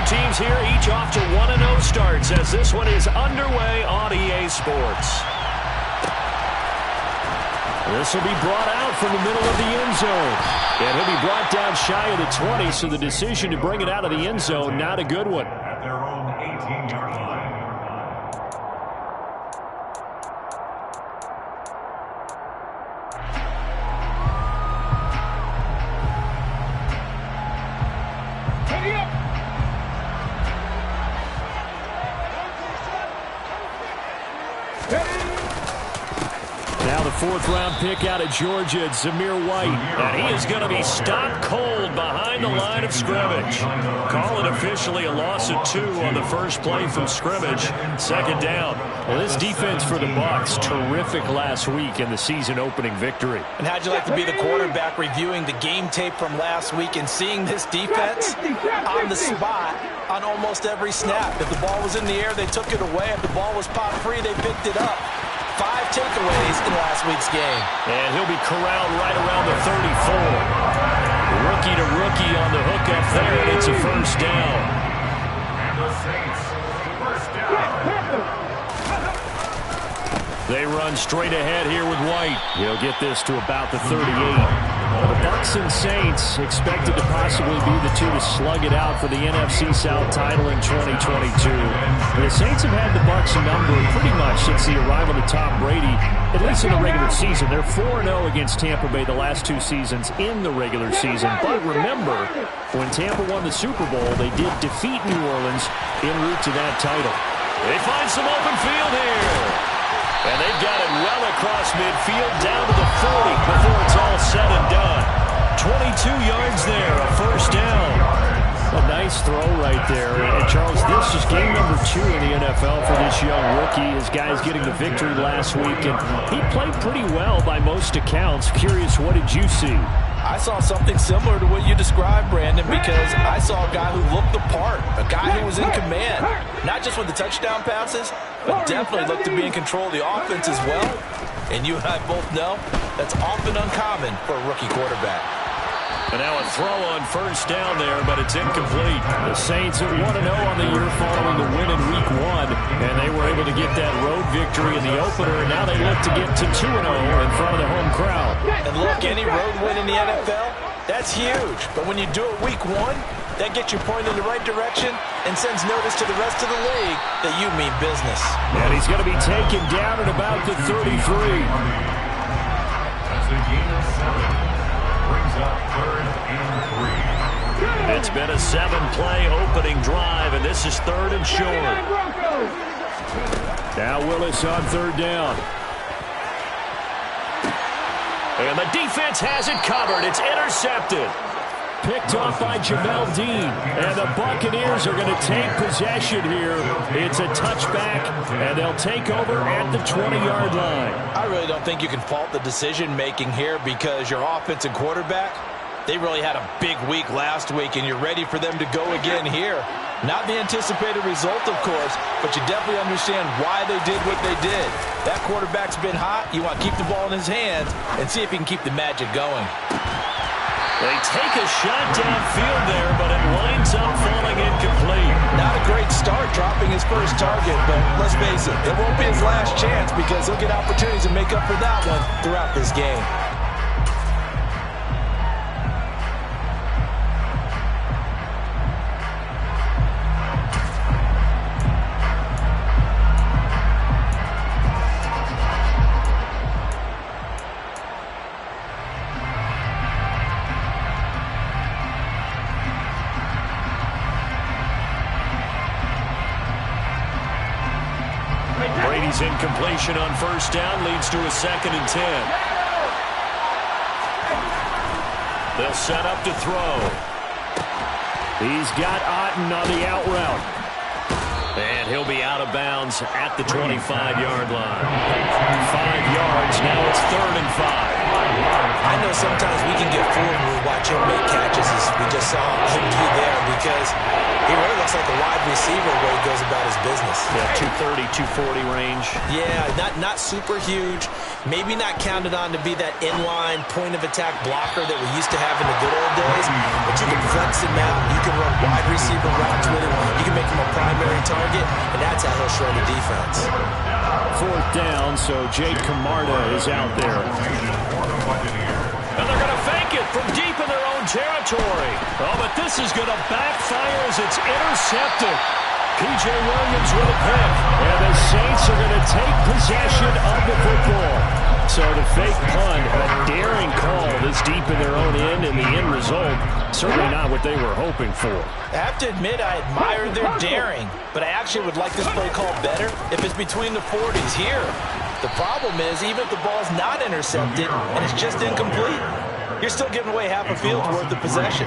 teams here, each off to 1-0 starts as this one is underway on EA Sports. This will be brought out from the middle of the end zone. And he'll be brought down shy of the 20, so the decision to bring it out of the end zone, not a good one. At their own 18-yard line. Now the fourth-round pick out of Georgia, it's Zamir White. And he is going to be stopped cold behind the line of scrimmage. Call it officially a loss of 2 on the first play from scrimmage. Second down. Well, this defense for the Bucs, terrific last week in the season-opening victory. And how'd you like to be the quarterback reviewing the game tape from last week and seeing this defense on the spot on almost every snap? If the ball was in the air, they took it away. If the ball was popped free, they picked it up. 5 takeaways in last week's game. And he'll be corralled right around the 34. Rookie to rookie on the hook up there, and it's a first down. And the Saints, first down. They run straight ahead here with White. He'll get this to about the 38. The Bucs and Saints expected to possibly be the two to slug it out for the NFC South title in 2022. The Saints have had the Bucs numbered pretty much since the arrival of Tom Brady, at least in the regular season. They're 4-0 against Tampa Bay the last 2 seasons in the regular season. But remember, when Tampa won the Super Bowl, they did defeat New Orleans en route to that title. They find some open field here. And they've got it well across midfield down to the 40 before it's all said and done. 22 yards there, a first down. A nice throw right there. And Charles, this is game number 2 in the NFL for this young rookie. His guy's getting the victory last week, and he played pretty well by most accounts. Curious, what did you see? I saw something similar to what you described, Brandon, because I saw a guy who looked the part, a guy who was in command, not just with the touchdown passes, but definitely looked to be in control of the offense as well. And you and I both know that's often uncommon for a rookie quarterback. And now a throw on first down there, but it's incomplete. The Saints are 1-0 on the year following the win in Week 1, and they were able to get that road victory in the opener, and now they look to get to 2-0 in front of the home crowd. And look, any road win in the NFL, that's huge. But when you do it Week 1, that gets you pointed in the right direction and sends notice to the rest of the league that you mean business. And he's going to be taken down at about the 33. That's a gain of 7. Brings up 3rd and 3. It's been a 7-play opening drive, and this is 3rd and short. Now Willis on 3rd down. And the defense has it covered. It's intercepted. Picked off by Jamel Dean. And the Buccaneers are going to take possession here. It's a touchback, and they'll take over at the 20-yard line. I really don't think you can fault the decision-making here because your offensive quarterback, they really had a big week last week, and you're ready for them to go again here. Not the anticipated result, of course, but you definitely understand why they did what they did. That quarterback's been hot. You want to keep the ball in his hands and see if he can keep the magic going. They take a shot downfield there, but it winds up falling incomplete. Not a great start dropping his first target, but let's face it, it won't be his last chance because he'll get opportunities to make up for that one throughout this game. Brady's incompletion on first down leads to a 2nd and 10. They'll set up to throw. He's got Otten on the out route. And he'll be out of bounds at the 25-yard line. 5 yards, now it's 3rd and 5. I know sometimes we can get fooled when we watch him make catches as we just saw him do there, because he really looks like a wide receiver the way he goes about his business. Yeah, 230, 240 range. Yeah, not super huge. Maybe not counted on to be that inline point-of-attack blocker that we used to have in the good old days. But you can flex him out. You can run wide receiver routes with him. You can make him a primary target, and that's how he'll shred a defense. 4th down, so Jake Camarda is out there. And they're going to fake it from deep in their own territory. Oh, but this is going to backfire as it's intercepted. P.J. Williams with a pick. And the Saints are going to take possession of the football. So the fake punt, a daring call this deep in their own end, and the end result, certainly not what they were hoping for. I have to admit, I admire their daring, but I actually would like this play call better if it's between the 40s here. The problem is, even if the ball's not intercepted and it's just incomplete, you're still giving away half a field's worth of possession.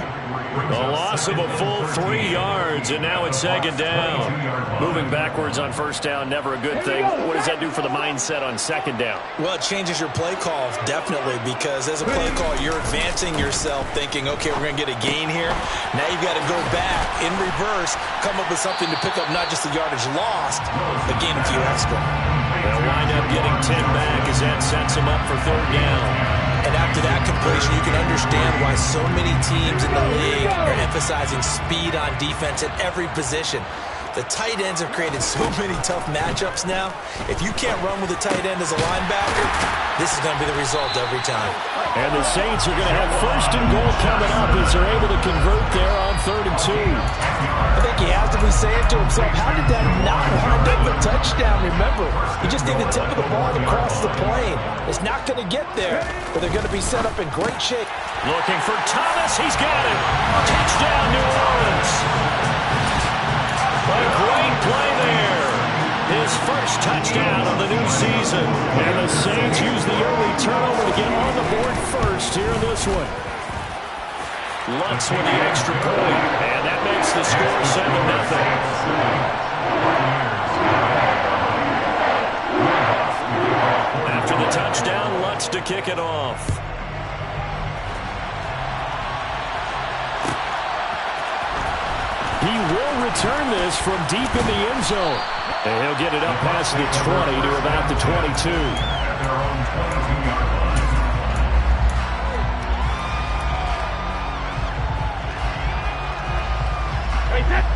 A loss of a full 3 yards, and now it's 2nd down. Moving backwards on 1st down, never a good thing. What does that do for the mindset on 2nd down? Well, it changes your play call, definitely, because as a play call, you're advancing yourself thinking, okay, we're going to get a gain here. Now you've got to go back in reverse, come up with something to pick up not just the yardage lost, but gain a few extra. They'll wind up getting 10 back as that sets them up for 3rd down. And after that completion, you can understand why so many teams in the league are emphasizing speed on defense at every position. The tight ends have created so many tough matchups now. If you can't run with a tight end as a linebacker, this is going to be the result every time. And the Saints are going to have 1st and goal coming up as they're able to convert there on 3rd and 2. I think he has to be saying to himself, how did that not wind up a touchdown? Remember, you just need the tip of the ball across the plane. It's not going to get there, but they're going to be set up in great shape. Looking for Thomas. He's got it. Touchdown, New Orleans. A great play there. His first touchdown of the new season. And the Saints use the early turnover to get on the board first here in this one. Lutz with the extra point. And that makes the score 7-0. After the touchdown, Lutz to kick it off. He will return this from deep in the end zone. And he'll get it up past the 20 to about the 22.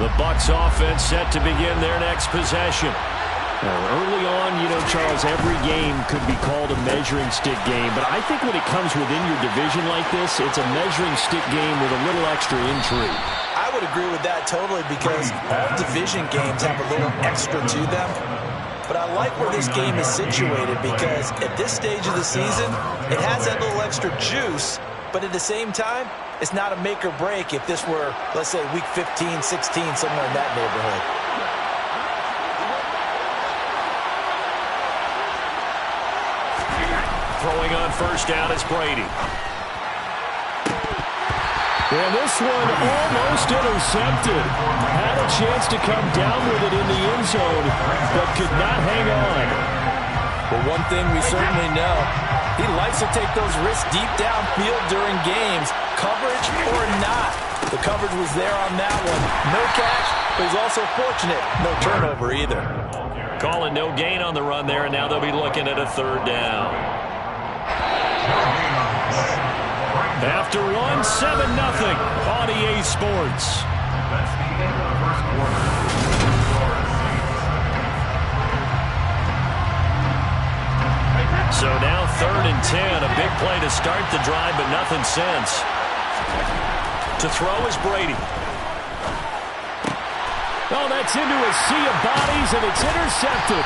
The Bucs offense set to begin their next possession. Early on, Charles, every game could be called a measuring stick game, but I think when it comes within your division like this, it's a measuring stick game with a little extra intrigue. I would agree with that totally, because all division games have a little extra to them. But I like where this game is situated, because at this stage of the season, it has that little extra juice, but at the same time, it's not a make or break if this were, let's say, week 15, 16, somewhere in that neighborhood. Throwing on 1st down is Brady. And this one almost intercepted. Had a chance to come down with it in the end zone, but could not hang on. But one thing we certainly know, he likes to take those risks deep downfield during games, coverage or not. The coverage was there on that one. No catch, but he's also fortunate. No turnover either. Calling no gain on the run there, and now they'll be looking at a 3rd down. After 1, 7-0 on EA Sports. So now 3rd and 10, a big play to start the drive, but nothing since. To throw is Brady. Oh, that's into a sea of bodies, and it's intercepted.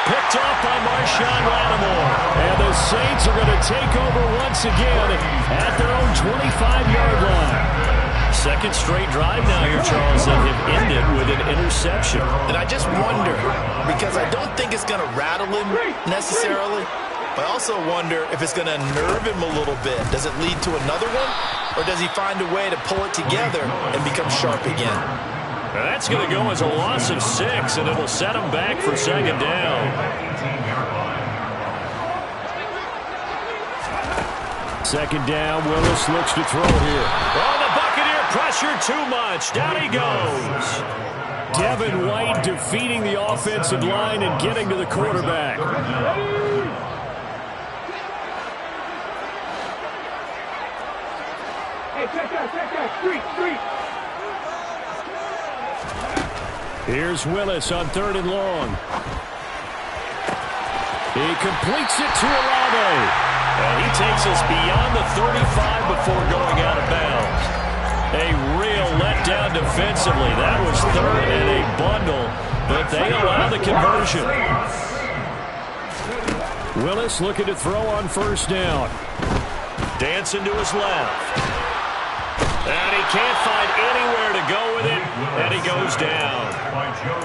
Picked off by Marshawn Lattimore. And the Saints are going to take over once again at their own 25-yard line. 2nd straight drive now here, Charles, that have ended with an interception. And I just wonder, because I don't think it's going to rattle him necessarily, but I also wonder if it's going to nerve him a little bit. Does it lead to another one, or does he find a way to pull it together and become sharp again? That's going to go as a loss of 6, and it'll set him back for 2nd down. 2nd down, Willis looks to throw here. Oh, the Buccaneer pressure too much. Down he goes. Devin White defeating the offensive line and getting to the quarterback. Hey, check that. Street. Here's Willis on 3rd and long. He completes it to Olave. And he takes us beyond the 35 before going out of bounds. A real letdown defensively. That was 3rd and a bundle, but they allow the conversion. Willis looking to throw on 1st down. Dancing to his left. And he can't find anywhere to go with it, and he goes down.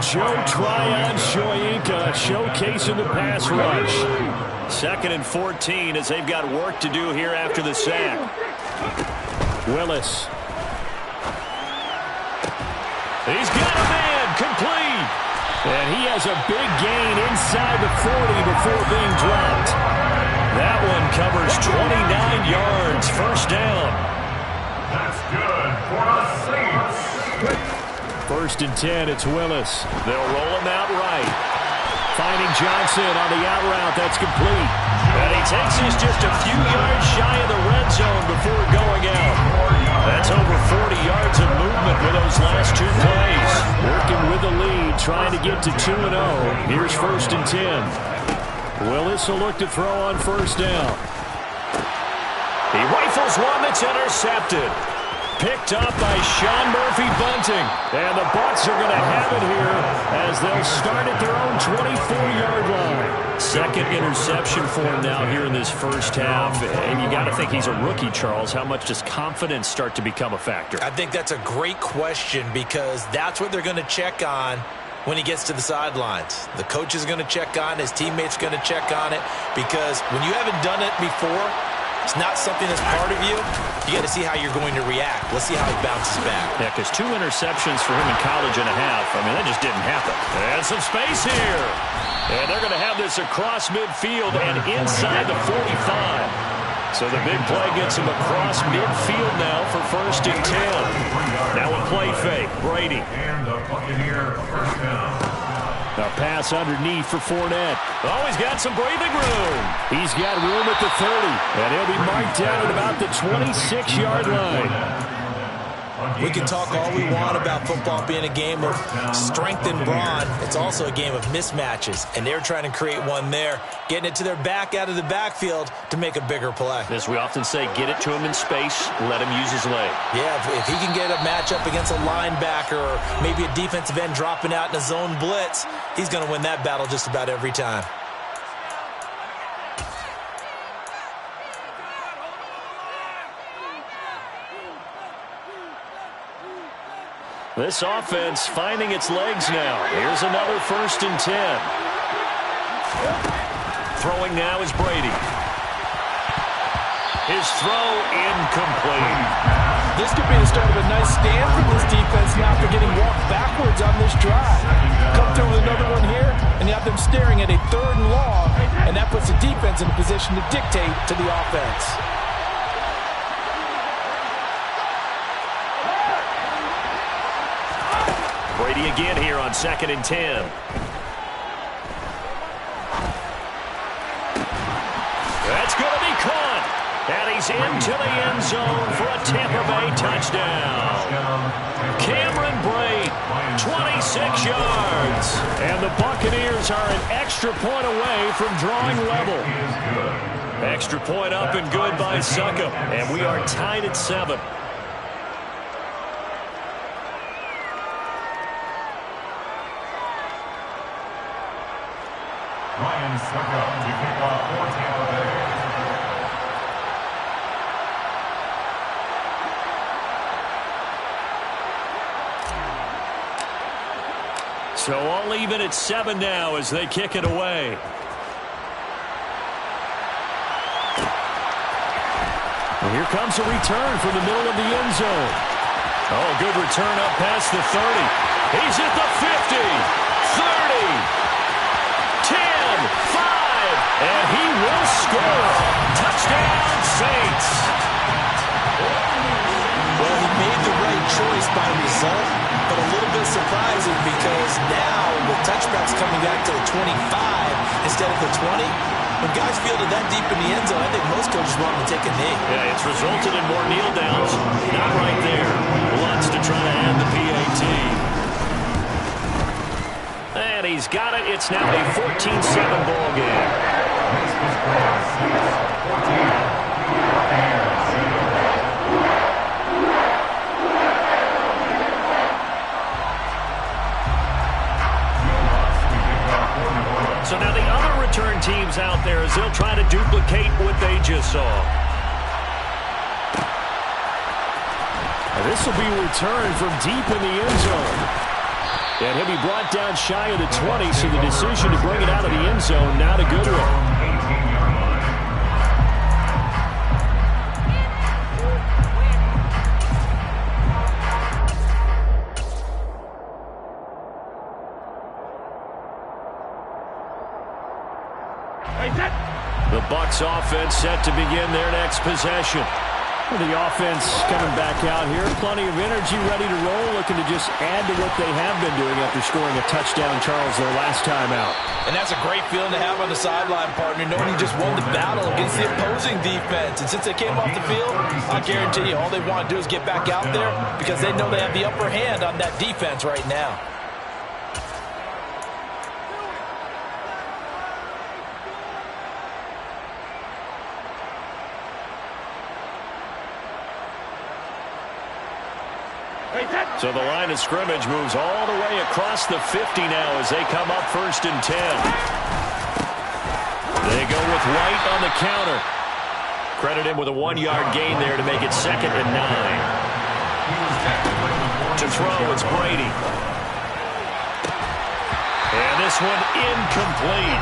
Joe Tryon-Shoyinka showcasing the pass rush. 2nd and 14 as they've got work to do here after the sack. Willis. He's got a man complete. And he has a big gain inside the 40 before being dropped. That one covers 29 yards, 1st down. That's good for the Saints. 1st and 10, it's Willis. They'll roll him out right. Finding Johnson on the out route, that's complete. And he takes us just a few yards shy of the red zone before going out. That's over 40 yards of movement with those last 2 plays. Working with the lead, trying to get to 2-0. Here's 1st and 10. Willis will look to throw on 1st down. He rifles one that's intercepted. Picked up by Sean Murphy-Bunting. And the Bucs are going to have it here as they'll start at their own 24-yard line. 2nd interception for him now here in this 1st half. And you got to think he's a rookie, Charles. How much does confidence start to become a factor? I think that's a great question because that's what they're going to check on when he gets to the sidelines. The coach is going to check on it. His teammates are going to check on it because when you haven't done it before, it's not something that's part of you. You got to see how you're going to react. Let's see how he bounces back. Yeah, because 2 interceptions for him in college and a half. I mean, that just didn't happen. And some space here. And they're going to have this across midfield and inside the 45. So the big play gets him across midfield now for 1st and 10. Now a play fake. Brady. And the Buccaneer 1st down. A pass underneath for Fournette. Oh, he's got some breathing room. He's got room at the 30. And he'll be marked down at about the 26-yard line. We can talk all we want about football being a game of strength and brawn. It's also a game of mismatches. And they're trying to create one there, getting it to their back out of the backfield to make a bigger play. As we often say, get it to him in space, let him use his leg. Yeah, if he can get a matchup against a linebacker or maybe a defensive end dropping out in a zone blitz, he's going to win that battle just about every time. This offense finding its legs now. Here's another 1st and 10. Throwing now is Brady. His throw incomplete. This could be the start of a nice stand from this defense now after getting walked backwards on this drive. Come through with another one here, and you have them staring at a 3rd and long, and that puts the defense in a position to dictate to the offense. Brady again here on 2nd and 10. That's going to be caught. And he's into the end zone for a Tampa Bay touchdown. Cameron Brate, 26 yards. And the Buccaneers are an extra point away from drawing level. Extra point up and good by Succop. And we are tied at 7. Ryan Succop to kick off for Tampa Bay. So all even at 7 now as they kick it away. And here comes a return from the middle of the end zone. Oh, good return up past the 30. He's at the 50, 30. 10, 5, and he will score. Touchdown, Saints. Well, he made the right flashbacks coming back to the 25 instead of the 20. When guys fielded that deep in the end zone, I think most coaches want them to take a knee. Yeah, it's resulted in more kneel downs. Not right there. Lutz to try to add the PAT. And he's got it. It's now a 14-7 ball game. So now the other return teams out there as they'll try to duplicate what they just saw. This will be returned from deep in the end zone. And he'll be brought down shy of the 20, so the decision to bring it out of the end zone, not a good one. The Bucs offense set to begin their next possession. The offense coming back out here. Plenty of energy, ready to roll, looking to just add to what they have been doing after scoring a touchdown, Charles, their last time out. And that's a great feeling to have on the sideline, partner, knowing you just won the battle against the opposing defense. And since they came off the field, I guarantee you all they want to do is get back out there because they know they have the upper hand on that defense right now. So the line of scrimmage moves all the way across the 50 now as they come up 1st and 10. They go with White on the counter. Credit him with a 1-yard gain there to make it 2nd and 9. To throw, it's Brady. And this one incomplete.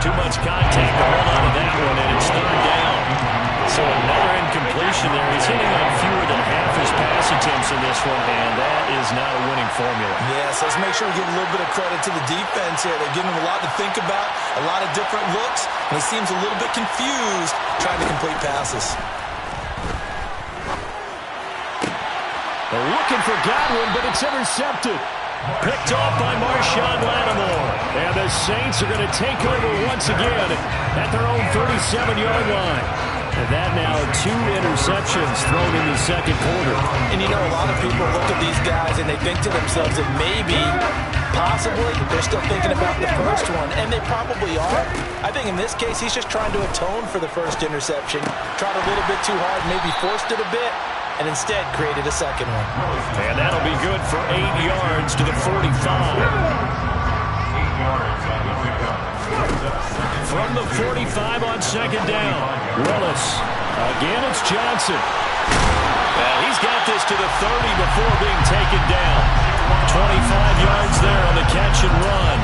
Too much contact to hold on to that one, and it's 3rd down. So another incompletion there. He's hitting on fewer than half his pass attempts in this one, and that is not a winning formula. Yes, let's make sure we give a little bit of credit to the defense here. They're giving him a lot to think about, a lot of different looks, and he seems a little bit confused trying to complete passes. They're looking for Godwin, but it's intercepted. Picked off by Marshawn Lattimore. And the Saints are going to take over once again at their own 37-yard line. And that now 2 interceptions thrown in the 2nd quarter. And you know, a lot of people look at these guys and they think to themselves that maybe, possibly, they're still thinking about the first one. And they probably are. I think in this case, he's just trying to atone for the first interception. Tried a little bit too hard, maybe forced it a bit, and instead created a second one. And that'll be good for 8 yards to the 45. 8 yards on the pickup. From the 45 on 2nd down, Willis. Again, it's Johnson. And he's got this to the 30 before being taken down. 25 yards there on the catch and run.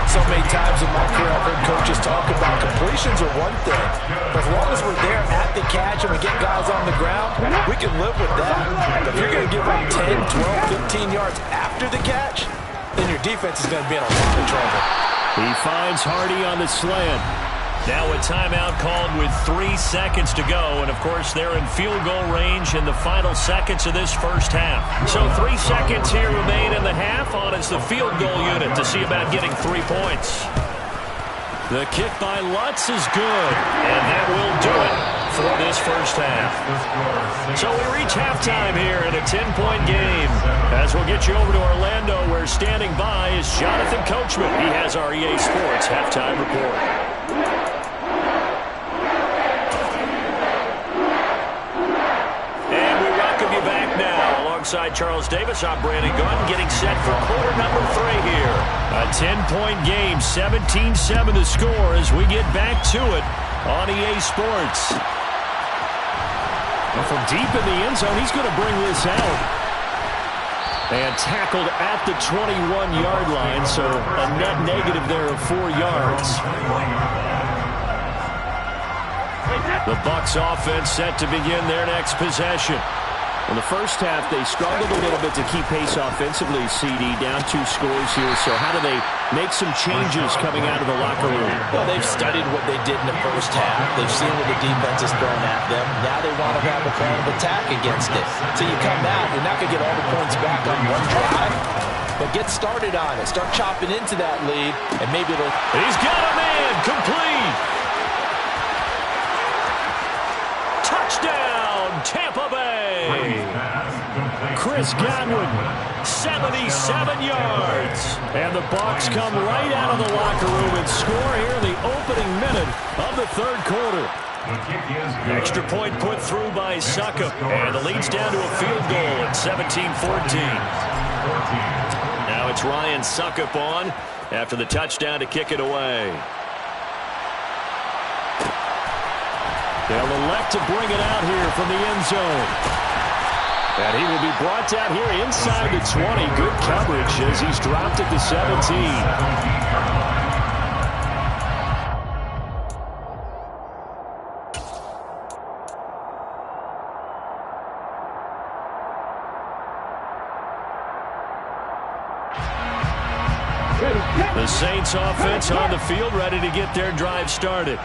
So many times in my career I've heard coaches talk about completions are one thing, but as long as we're there at the catch and we get guys on the ground, we can live with that. But if you're going to give up 10, 12, 15 yards after the catch, then your defense is going to be in a lot of trouble. He finds Hardy on the slant. Now a timeout called with 3 seconds to go. And, of course, they're in field goal range in the final seconds of this first half. So 3 seconds here remain in the half on as the field goal unit to see about getting 3 points. The kick by Lutz is good. And that will do it for this first half. So we reach halftime here in a 10-point game. As we'll get you over to Orlando, where standing by is Jonathan Coachman. He has our EA Sports halftime report. Alongside Charles Davis, I'm Brandon Gunn, getting set for quarter number 3 here. A 10-point game, 17-7 the score as we get back to it on EA Sports. And from deep in the end zone, he's going to bring this out. And tackled at the 21-yard line, so a net negative there of 4 yards. The Bucs offense set to begin their next possession. In the first half, they struggled a little bit to keep pace offensively, CD, down 2 scores here. So how do they make some changes coming out of the locker room? Well, they've studied what they did in the first half. They've seen what the defense has thrown at them. Now they want to have a plan of attack against it. So you come out, you're not going to get all the points back on one drive. but get started on it. Start chopping into that lead, and maybe it'll... He's got a man, complete. Touchdown, Tampa Bay. Chris Godwin, 77 yards. And the Bucs come right out of the locker room and score here in the opening minute of the third quarter. Extra point put through by Succop, and the lead's down to a field goal at 17-14. Now it's Ryan Succop on after the touchdown to kick it away. They'll elect to bring it out here from the end zone. And he will be brought down here inside the 20. Good coverage as he's dropped at the 17. The Saints offense on the field, ready to get their drive started.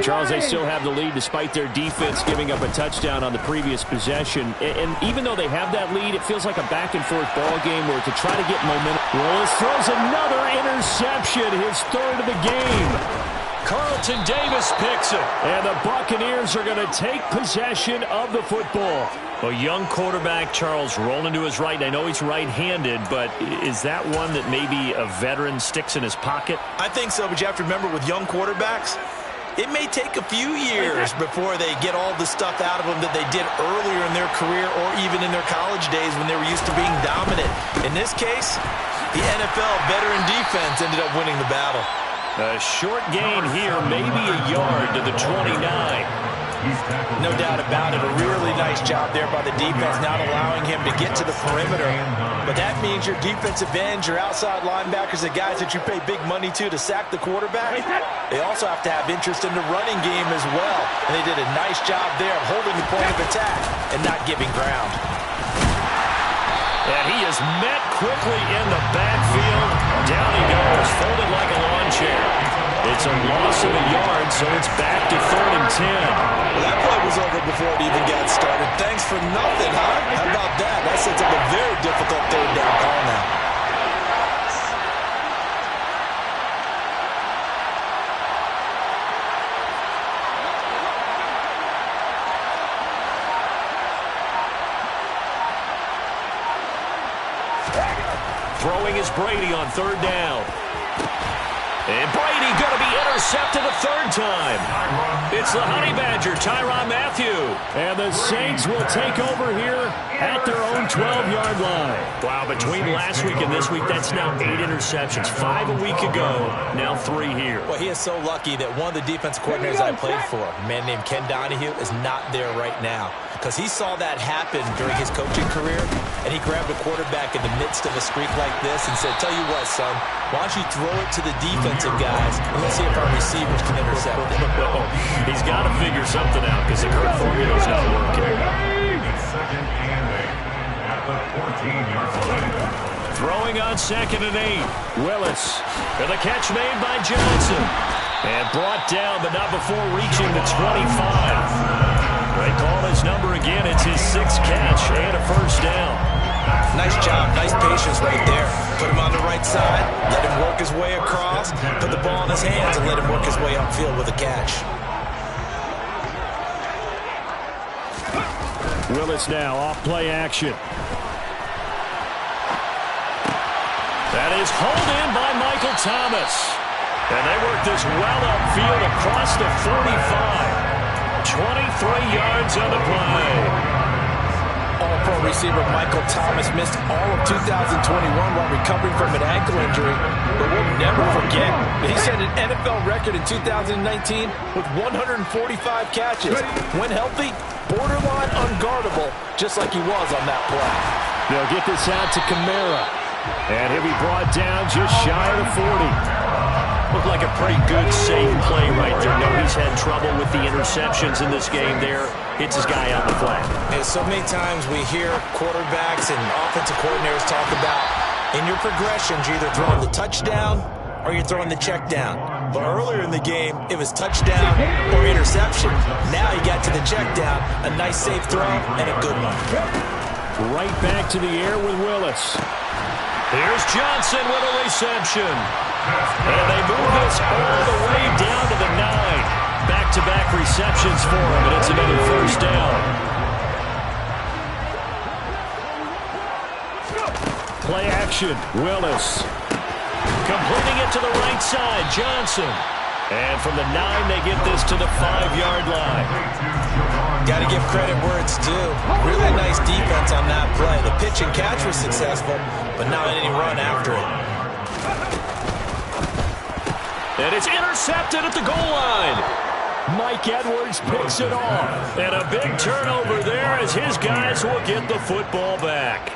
Charles, they still have the lead despite their defense giving up a touchdown on the previous possession. And even though they have that lead, it feels like a back-and-forth ball game where to try to get momentum. Willis throws another interception, his third of the game. Carlton Davis picks it. And the Buccaneers are going to take possession of the football. A young quarterback, Charles, rolling to his right. I know he's right-handed, but is that one that maybe a veteran sticks in his pocket? I think so, but you have to remember with young quarterbacks, it may take a few years before they get all the stuff out of them that they did earlier in their career or even in their college days when they were used to being dominant. In this case, the NFL veteran defense ended up winning the battle. A short gain here, maybe a yard to the 29. No doubt about it. A really nice job there by the defense, not allowing him to get to the perimeter. But that means your defensive ends, your outside linebackers, the guys that you pay big money to sack the quarterback, they also have to have interest in the running game as well. And they did a nice job there of holding the point of attack and not giving ground. And he is met quickly in the backfield. Down he goes, folded like a lawn chair. It's a loss of a yard, so it's back to 3rd and 10. Well, that play was over before it even got started. Thanks for nothing, huh? How about that? That sets up a very difficult 3rd down call now. Throwing is Brady on 3rd down. And Brady going to be intercepted a 3rd time. It's the Honey Badger, Tyrann Mathieu. And the Saints will take over here at their own 12-yard line. Wow, between last week and this week, that's now 8 interceptions. 5 a week ago, now 3 here. Well, he is so lucky that one of the defensive coordinators I played for, a man named Ken Donahue, is not there right now. Because he saw that happen during his coaching career, and he grabbed a quarterback in the midst of a streak like this and said, tell you what, son, why don't you throw it to the defensive guys, and let's see if our receivers can intercept it. He's got to figure something out because the current formula's not working. Second and 8 at the 14-yard line. Throwing on 2nd and 8. Willis. And the catch made by Johnson. And brought down, but not before reaching the 25. They call his number again. It's his 6th catch and a 1st down. Nice job. Nice patience right there. Put him on the right side. Let him work his way across. Put the ball in his hands and let him work his way upfield with a catch. Willis now off play action. That is hauled in by Michael Thomas. And they work this well upfield across the 45. 23 yards on the play. All-pro receiver Michael Thomas missed all of 2021 while recovering from an ankle injury. But we'll never forget that he set an NFL record in 2019 with 145 catches. When healthy, borderline unguardable, just like he was on that play. They'll get this out to Kamara. And he'll be brought down just shy of the 40. Looked like a pretty good, safe play right there. No, he's had trouble with the interceptions in this game there. Hits his guy out in the flat. And so many times we hear quarterbacks and offensive coordinators talk about in your progressions, you're either throwing the touchdown or you're throwing the check down. But earlier in the game, it was touchdown or interception. Now you got to the check down, a nice safe throw, and a good one. Right back to the air with Willis. Here's Johnson with a reception. And they move this all the way down to the 9. Back-to-back receptions for him, and it's another first down. Play action, Willis. Completing it to the right side, Johnson. And from the 9, they get this to the 5-yard line. Got to give credit where it's due. Really nice defense on that play. The pitch and catch was successful, but not any run after it. And it's intercepted at the goal line. Mike Edwards picks it off. And a big turnover there as his guys will get the football back.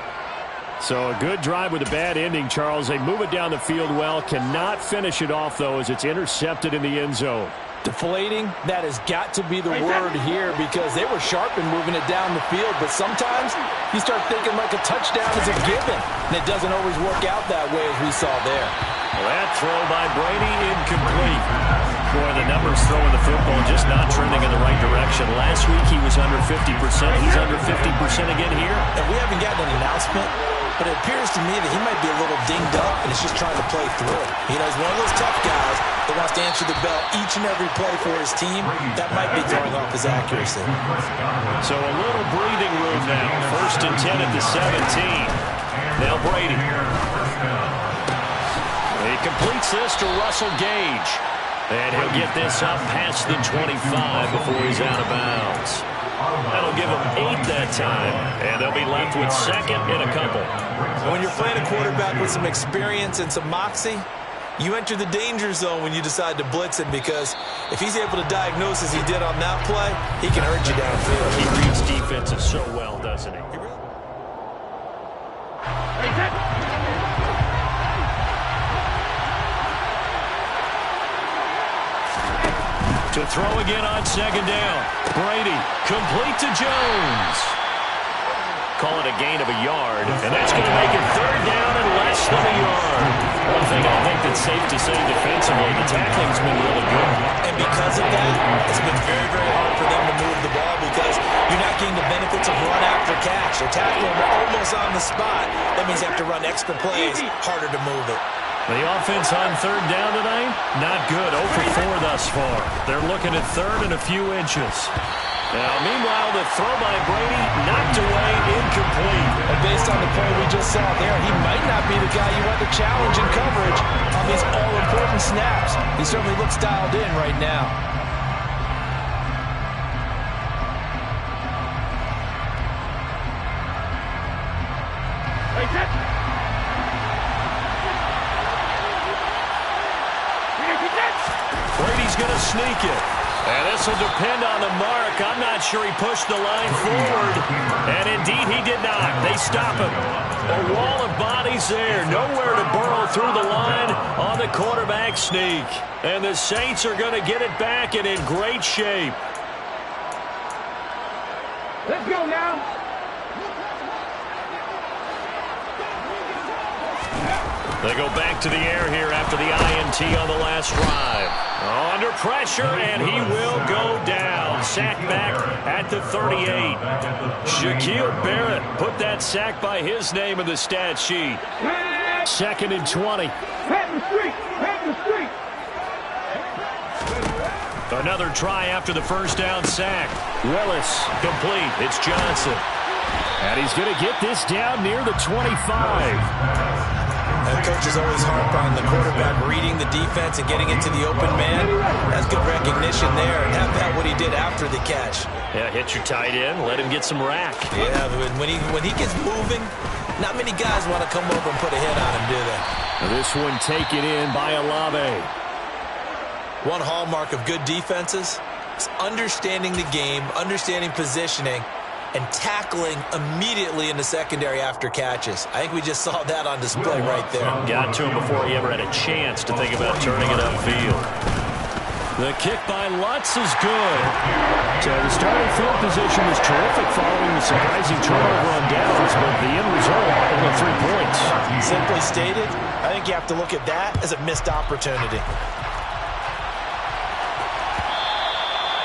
So a good drive with a bad ending, Charles. They move it down the field well. Cannot finish it off, though, as it's intercepted in the end zone. Deflating, that has got to be the word here because they were sharp in moving it down the field. But sometimes you start thinking like a touchdown is a given. And it doesn't always work out that way as we saw there. Well, that throw by Brady incomplete. Boy, the numbers throwing the football just not trending in the right direction. Last week he was under 50%. He's under 50% again here. And we haven't gotten an announcement, but it appears to me that he might be a little dinged up and is just trying to play through. You know, he's one of those tough guys that wants to answer the bell each and every play for his team. That might be throwing off his accuracy. So a little breathing room now. 1st and 10 at the 17. Now Brady. He completes this to Russell Gage. And he'll get this up past the 25 before he's out of bounds. That'll give them 8 that time. And they'll be left with 2nd and a couple. When you're playing a quarterback with some experience and some moxie, you enter the danger zone when you decide to blitz him because if he's able to diagnose as he did on that play, he can hurt you downfield. He reads defenses so well, doesn't he? To throw again on 2nd down. Brady, complete to Jones. Call it a gain of a yard, and that's going to make it 3rd down and less than a yard. One thing I think that's safe to say defensively, the tackling's been really good. And because of that, it's been very, very hard for them to move the ball because you're not getting the benefits of run after catch. They're tackling them almost on the spot. That means you have to run extra plays, harder to move it. The offense on 3rd down tonight, not good. 0 for 4 thus far. They're looking at 3rd and a few inches. Now, meanwhile, the throw by Brady knocked away, incomplete. And based on the play we just saw there, he might not be the guy you want to challenge in coverage on these all-important snaps. He certainly looks dialed in right now. Brady's going to sneak it. And this will depend on the mark. I'm not sure he pushed the line forward. And indeed he did not. They stop him. A wall of bodies there. Nowhere to burrow through the line on the quarterback sneak. And the Saints are going to get it back and in great shape. Let's go now. They go back to the air here after the INT on the last drive. Under pressure, and he will go down. Sack back at the 38. Shaquille Barrett put that sack by his name in the stat sheet. 2nd and 20. Another try after the first down sack. Willis complete. It's Johnson. And he's going to get this down near the 25. Coaches always harp on the quarterback reading the defense and getting into the open man. That's good recognition there, and have that what he did after the catch. Yeah, hit your tight end, let him get some rack. Yeah, when he gets moving, not many guys want to come over and put a hit on him, do they? This one taken in by Olave. One hallmark of good defenses is understanding the game, understanding positioning, and tackling immediately in the secondary after catches. I think we just saw that on display right there. Got to him before he ever had a chance to think about turning it upfield. The kick by Lutz is good. So the starting field position was terrific following the surprising turnover on downs, but the end result, only 3 points. Simply stated, I think you have to look at that as a missed opportunity.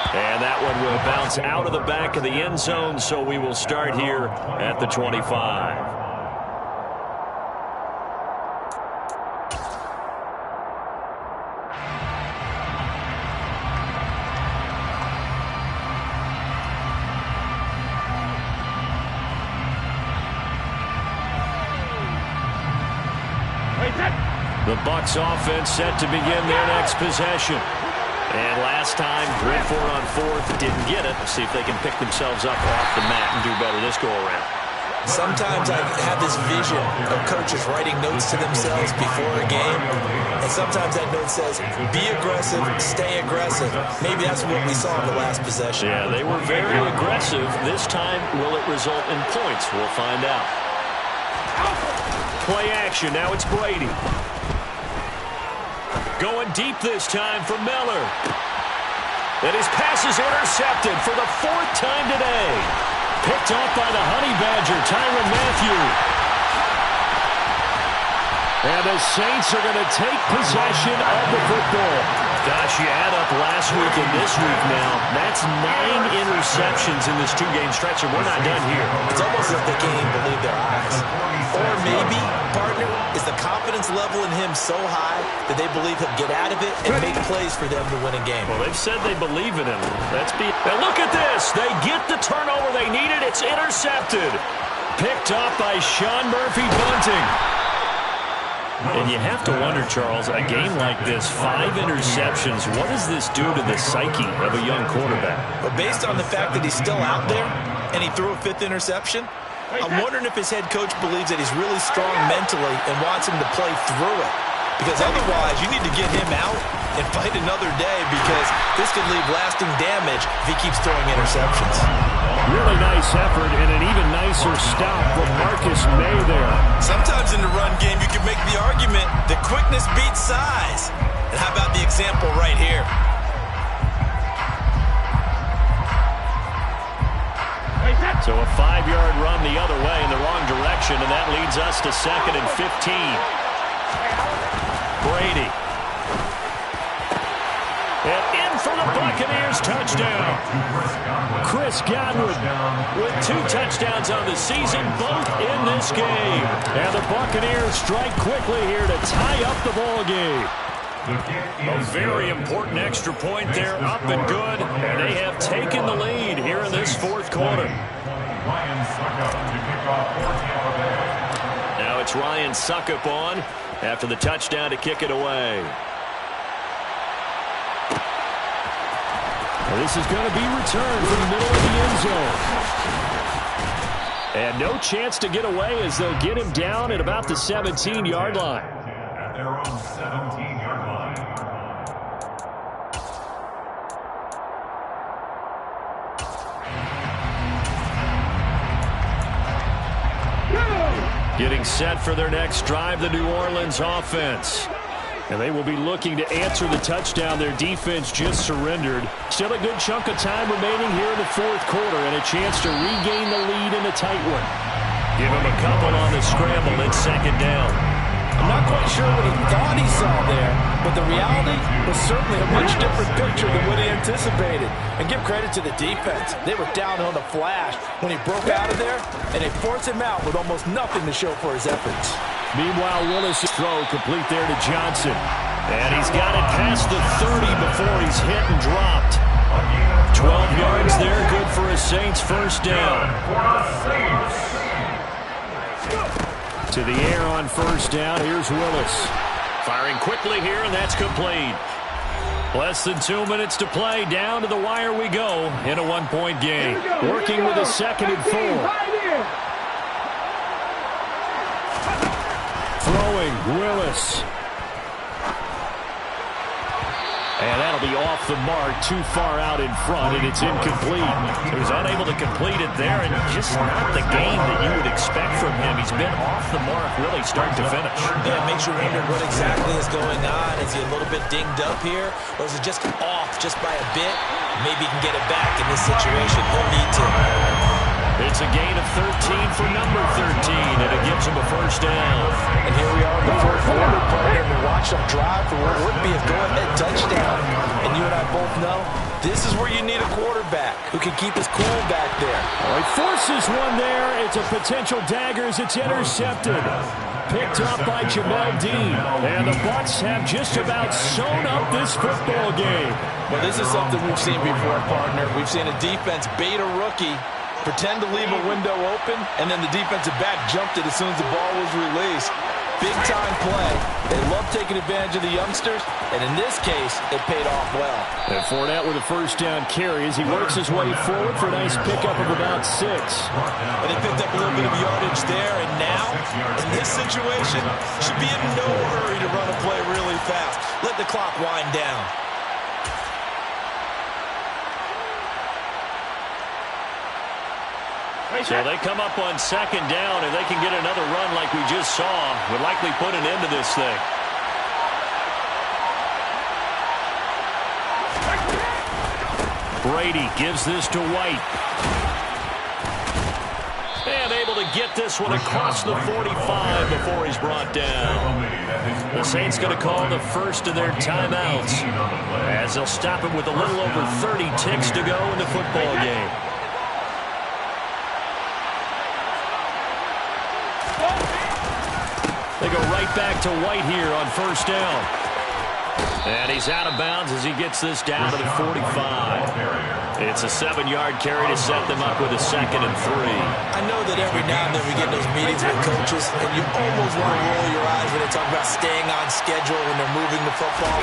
And that one will bounce out of the back of the end zone, so we will start here at the 25. The Bucs offense set to begin their next possession. And last time, went for it on fourth, didn't get it. See if they can pick themselves up off the mat and do better this go-around. Sometimes I have this vision of coaches writing notes to themselves before a game, and sometimes that note says, be aggressive, stay aggressive. Maybe that's what we saw in the last possession. Yeah, they were very aggressive. This time, will it result in points? We'll find out. Play action. Now it's Brady. Going deep this time for Miller. And his pass is intercepted for the fourth time today. Picked off by the Honey Badger, Tyrann Mathieu. And the Saints are going to take possession of the football. Gosh, you add up last week and this week now. That's 9 interceptions in this two-game stretch, and we're not done here. It's almost like they can't even believe their eyes. Or maybe, partner, is the confidence level in him so high that they believe he'll get out of it and make plays for them to win a game. Well, they've said they believe in him. Now look at this. They get the turnover they needed. It's intercepted. Picked up by Sean Murphy-Bunting. And you have to wonder, Charles, a game like this, 5 interceptions, what does this do to the psyche of a young quarterback? But based on the fact that he's still out there and he threw a 5th interception, I'm wondering if his head coach believes that he's really strong mentally and wants him to play through it. Because otherwise, you need to get him out and fight another day, because this could leave lasting damage if he keeps throwing interceptions. Really nice effort and an even nicer stop from Marcus May there. Sometimes in the run game, you can make the argument that quickness beats size. And how about the example right here? So a 5-yard run the other way in the wrong direction, and that leads us to 2nd and 15. Brady. And in for the Buccaneers, touchdown. Chris Godwin with 2 touchdowns on the season, both in this game. And the Buccaneers strike quickly here to tie up the ball game. A very important extra point there, up and good. And they have taken the lead here in this 4th quarter. Now it's Ryan Succop on after the touchdown to kick it away. Well, this is going to be returned from the middle of the end zone. And no chance to get away as they'll get him down at about the 17-yard line. At their own 17-yard line. Getting set for their next drive, the New Orleans offense. And they will be looking to answer the touchdown their defense just surrendered. Still a good chunk of time remaining here in the 4th quarter, and a chance to regain the lead in a tight one. Give him a couple on the scramble. It's 2nd down. I'm not quite sure what he thought he saw there, but the reality was certainly a much different picture than what he anticipated. And give credit to the defense. They were down on the flash when he broke out of there, and they forced him out with almost nothing to show for his efforts. Meanwhile, Willis' throw complete there to Johnson. And he's got it past the 30 before he's hit and dropped. 12 yards there, good for a Saints first down. To the air on first down, here's Willis. Firing quickly here, and that's complete. Less than 2 minutes to play. Down to the wire we go in a 1-point game. Working with a 2nd and 4. Throwing, Willis. And that'll be off the mark, too far out in front, and it's incomplete. So he's unable to complete it there, and just not the game that you would expect from him. He's been off the mark really start to finish. Yeah, it makes you wonder what exactly is going on. Is he a little bit dinged up here, or is it just off just by a bit? Maybe he can get it back in this situation. He'll need to. It's a gain of 13 for number 13, and it gives him a first down. And here we are in the 4th quarter, partner. We watched them drive for what would be a go-ahead touchdown. And you and I both know this is where you need a quarterback who can keep his cool back there. He forces one there. It's a potential dagger as it's intercepted. Picked up by Jamel Dean. And the Bucs have just about sewn up this football game. Well, this is something we've seen before, partner. We've seen a defense bait a rookie, pretend to leave a window open, and then the defensive back jumped it as soon as the ball was released. big-time play. They love taking advantage of the youngsters, and in this case, it paid off well. And Fournette with a first down carry as he works his way forward for a nice pickup of about 6. And they picked up a little bit of yardage there, and now, in this situation, should be in no hurry to run a play really fast. Let the clock wind down. So they come up on second down, and they can get another run like we just saw. Would likely put an end to this thing. Brady gives this to White. And able to get this one across the 45 before he's brought down. The Saints going to call the first of their timeouts as they'll stop it with a little over 30 ticks to go in the football game. They go right back to White here on first down. And he's out of bounds as he gets this down to the 45. It's a 7-yard carry to set them up with a 2nd and 3. I know that every now and then we get those meetings with coaches, and you almost want to roll your eyes when they talk about staying on schedule when they're moving the football.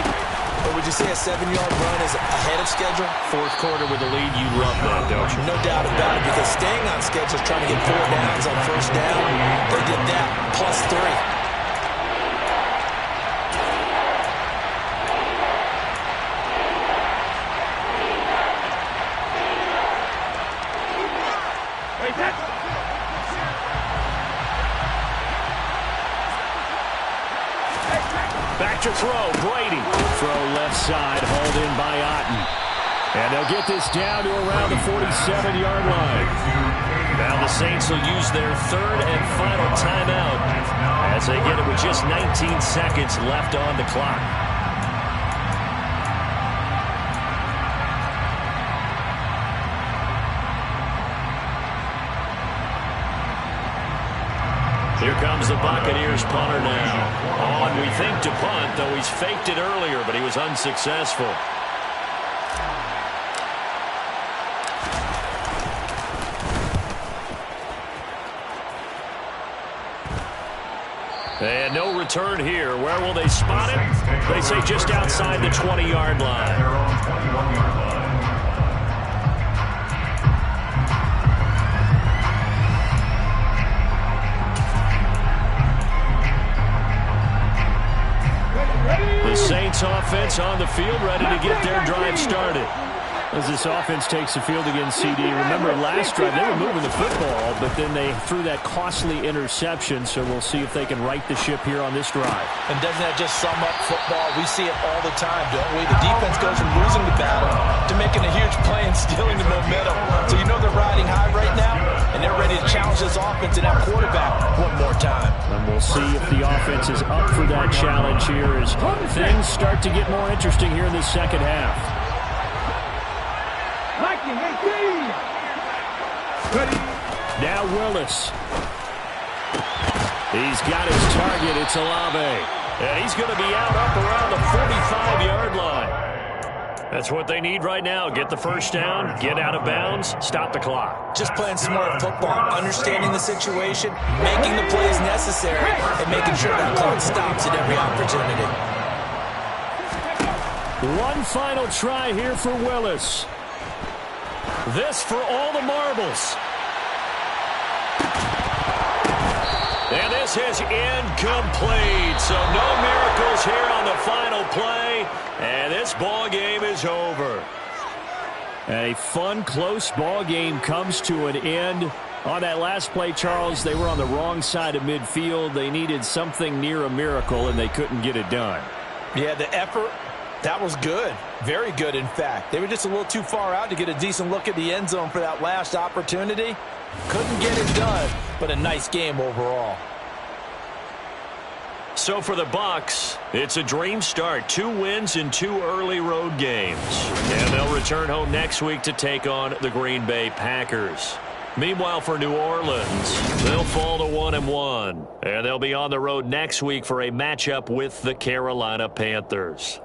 But would you say a 7-yard run is ahead of schedule? Fourth quarter with the lead, you love that, don't you? No doubt about it, because staying on schedule is trying to get 4 downs on first down. They did that plus 3. Back to throw, Brady. Throw left side, hauled in by Otten. And they'll get this down to around the 47-yard line. Now the Saints will use their 3rd and final timeout as they get it with just 19 seconds left on the clock. Here comes the Buccaneers punter now. On, we think, to punt, though he's faked it earlier, but he was unsuccessful. And no return here. Where will they spot it? They say just outside the 20-yard line. The Saints offense on the field, ready to get their drive started. As this offense takes the field against CD. Remember last drive, they were moving the football, but then they threw that costly interception, so we'll see if they can right the ship here on this drive. And doesn't that just sum up football? We see it all the time, don't we? The defense goes from losing the battle to making a huge play and stealing the momentum. So you know they're riding high right now, and they're ready to challenge this offense and that quarterback one more time. And we'll see if the offense is up for that challenge here as things start to get more interesting here in the second half. Now Willis. He's got his target. It's Olave. And he's going to be out up around the 45-yard line. That's what they need right now. Get the first down, get out of bounds, stop the clock. Just playing smart football, understanding the situation, making the plays necessary, and making sure that clock stops at every opportunity. One final try here for Willis. This for all the marbles. And this is incomplete. So no miracles here on the final play. And this ball game is over. A fun, close ball game comes to an end. On that last play, Charles, they were on the wrong side of midfield. They needed something near a miracle, and they couldn't get it done. Yeah, the effort, that was good. Very good, in fact. They were just a little too far out to get a decent look at the end zone for that last opportunity. Couldn't get it done, but a nice game overall. So for the Bucs, it's a dream start. 2 wins in 2 early road games. And they'll return home next week to take on the Green Bay Packers. Meanwhile, for New Orleans, they'll fall to 1-1. And they'll be on the road next week for a matchup with the Carolina Panthers.